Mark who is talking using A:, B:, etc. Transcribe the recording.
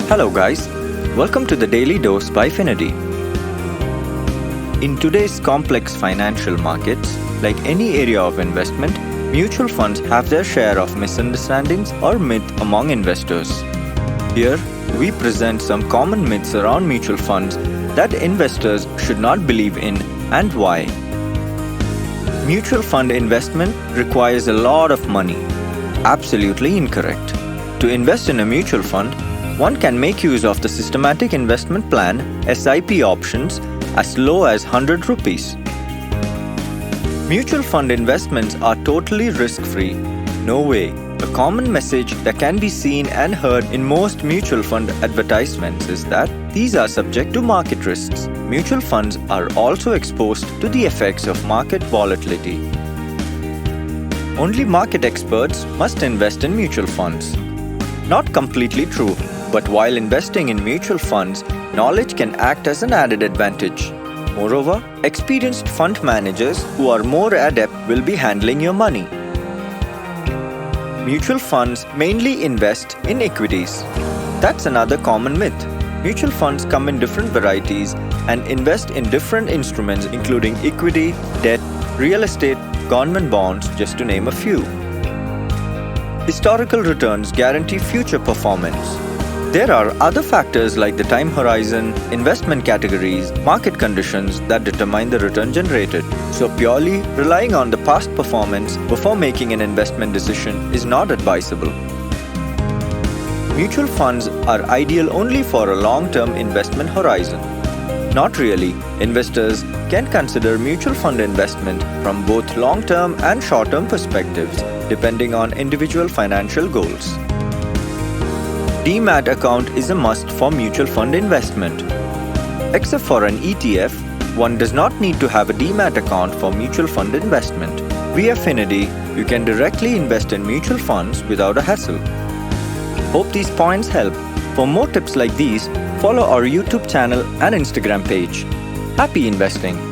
A: Hello guys, welcome to the Daily Dose by Finity. In today's complex financial markets, like any area of investment, mutual funds have their share of misunderstandings or myth among investors. Here, we present some common myths around mutual funds that investors should not believe in and why. Mutual fund investment requires a lot of money. Absolutely incorrect. To invest in a mutual fund, one can make use of the systematic investment plan (SIP) options as low as 100 rupees. Mutual fund investments are totally risk-free. No way. A common message that can be seen and heard in most mutual fund advertisements is that these are subject to market risks. Mutual funds are also exposed to the effects of market volatility. Only market experts must invest in mutual funds. Not completely true, but while investing in mutual funds, knowledge can act as an added advantage. Moreover, experienced fund managers who are more adept will be handling your money. Mutual funds mainly invest in equities. That's another common myth. Mutual funds come in different varieties and invest in different instruments including equity, debt, real estate, government bonds, just to name a few. Historical returns guarantee future performance. There are other factors like the time horizon, investment categories, market conditions that determine the return generated. So purely relying on the past performance before making an investment decision is not advisable. Mutual funds are ideal only for a long-term investment horizon. Not really. Investors can consider mutual fund investment from both long-term and short-term perspectives, depending on individual financial goals. Demat account is a must for mutual fund investment. Except for an ETF, one does not need to have a Demat account for mutual fund investment. Via Finity, you can directly invest in mutual funds without a hassle. Hope these points help. For more tips like these, follow our YouTube channel and Instagram page. Happy investing!